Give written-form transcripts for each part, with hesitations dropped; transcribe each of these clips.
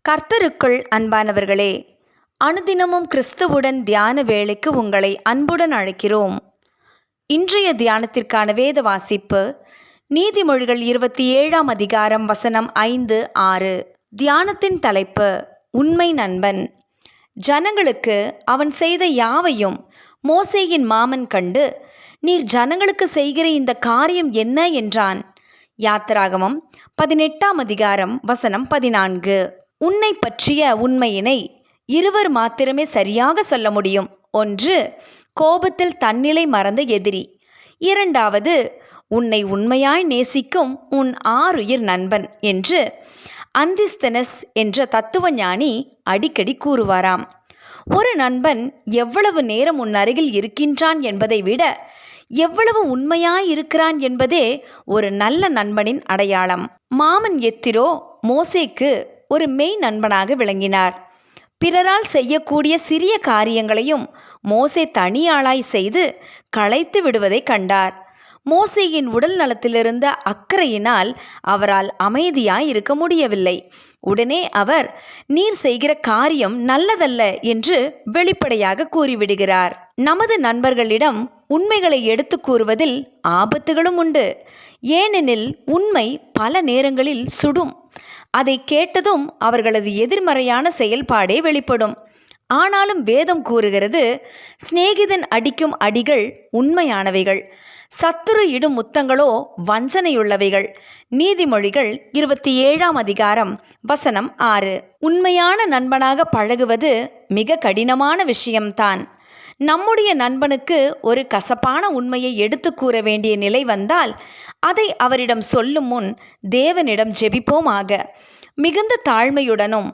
கர்த்தருக்குள் அன்பானவர்களே, அனுதினமும் கிறிஸ்துவுடன் தியான வேளைக்கு உங்களை அன்புடன் அழைக்கிறோம். இன்றைய தியானத்திற்கான வேத வாசிப்பு நீதிமொழிகள் 27ஆம் அதிகாரம் வசனம் 5-6. தியானத்தின் தலைப்பு உண்மை நண்பன். ஜனங்களுக்கு அவன் செய்த யாவையும் மோசேயின் மாமன் கண்டு, நீர் ஜனங்களுக்கு செய்கிற இந்த காரியம் என்ன என்றான். யாத்திராகமம் 18ஆம் அதிகாரம் வசனம் 14. உன்னை பற்றிய உண்மையினை இருவர் மாத்திரமே சரியாக சொல்ல முடியும். ஒன்று, கோபத்தில் தன்னிலை மறந்த எதிரி. இரண்டாவது, உன்னை உண்மையாய் நேசிக்கும் உன் ஆருயிர் நண்பன் என்று அந்திஸ்தெனஸ் என்ற தத்துவ ஞானி அடிக்கடி கூறுவாராம். ஒரு நண்பன் எவ்வளவு நேரம் உன் அருகில் இருக்கின்றான் என்பதை விட எவ்வளவு உண்மையாய் இருக்கிறான் என்பதே ஒரு நல்ல நண்பனின் அடையாளம். மாமன் எத்திரோ மோசேக்கு ஒரு மெய் நண்பனாக விளங்கினார். பிறரால் செய்யக்கூடிய சிறிய காரியங்களையும் மோசே தனியாளாய் செய்து களைத்து விடுவதை கண்டார். மோசேயின் உடல் நலத்திலிருந்த அக்கறையினால் அவரால் அமைதியாய் இருக்க முடியவில்லை. உடனே அவர், நீர் செய்கிற காரியம் நல்லதல்ல என்று வெளிப்படையாக கூறிவிடுகிறார். நமது நண்பர்களிடம் உண்மைகளை எடுத்து கூறுவதில் ஆபத்துகளும் உண்டு. ஏனெனில் உண்மை பல நேரங்களில் சுடும். அதை கேட்டதும் அவர்களது எதிர்மறையான செயல்பாடே வெளிப்படும். ஆனாலும் வேதம் கூறுகிறது, சிநேகிதன் அடிக்கும் அடிகள் உண்மையானவைகள், சத்துரு இடும் முத்தங்களோ வஞ்சனையுள்ளவைகள். நீதிமொழிகள் 27ஆம் அதிகாரம் வசனம் 6. உண்மையான நண்பனாக பழகுவது மிக கடினமான விஷயம்தான். நம்முடைய நண்பனுக்கு ஒரு கசப்பான உண்மையை எடுத்து கூற வேண்டிய நிலை வந்தால் அதை அவரிடம் சொல்லும் முன் தேவனிடம் ஜெபிப்போமாக. மிகுந்த தாழ்மையுடனும்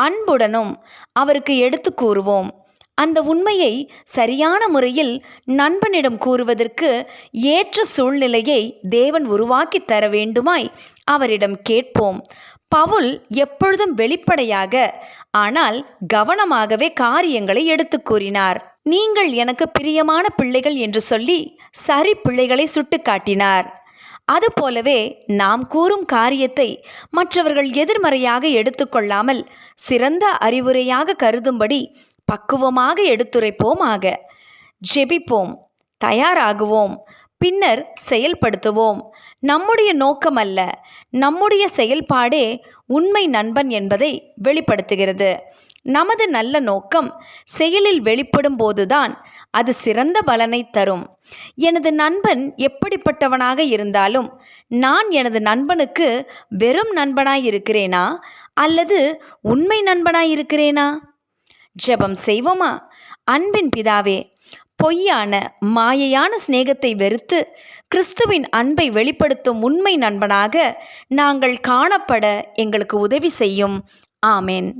அன்புடனும் அவருக்கு எடுத்து கூறுவோம். அந்த உண்மையை சரியான முறையில் நண்பனிடம் கூறுவதற்கு ஏற்ற சூழ்நிலையை தேவன் உருவாக்கி தர வேண்டுமாய் அவரிடம் கேட்போம். பவுல் எப்பொழுதும் வெளிப்படையாக ஆனால் கவனமாகவே காரியங்களை எடுத்து கூறினார். நீங்கள் எனக்கு பிரியமான பிள்ளைகள் என்று சொல்லி சரி பிள்ளைகளை சுட்டு காட்டினார். அதுபோலவே நாம் கூறும் காரியத்தை மற்றவர்கள் எதிர்மறையாக எடுத்துக்கொள்ளாமல் சிறந்த அறிவுரையாக கருதும்படி பக்குவமாக எடுத்துரைப்போமாக. ஜெபிப்போம், தயாராகுவோம், பின்னர் செயல்படுத்துவோம். நம்முடைய நோக்கம் அல்ல, நம்முடைய செயல்பாடே உண்மை நண்பன் என்பதை வெளிப்படுத்துகிறது. நமது நல்ல நோக்கம் செயலில் வெளிப்படும் போதுதான் அது சிறந்த பலனை தரும். எனது நண்பன் எப்படிப்பட்டவனாக இருந்தாலும் நான் எனது நண்பனுக்கு வெறும் நண்பனாய் இருக்கிறேனா அல்லது உண்மை நண்பனாய் இருக்கிறேனா? ஜெபம் செய்வோமா? அன்பின் பிதாவே, பொய்யான மாயையான சிநேகத்தை வெறுத்து கிறிஸ்துவின் அன்பை வெளிப்படுத்தும் உண்மை நண்பனாக நாங்கள் காணப்பட எங்களுக்கு உதவி செய்யும். ஆமேன்.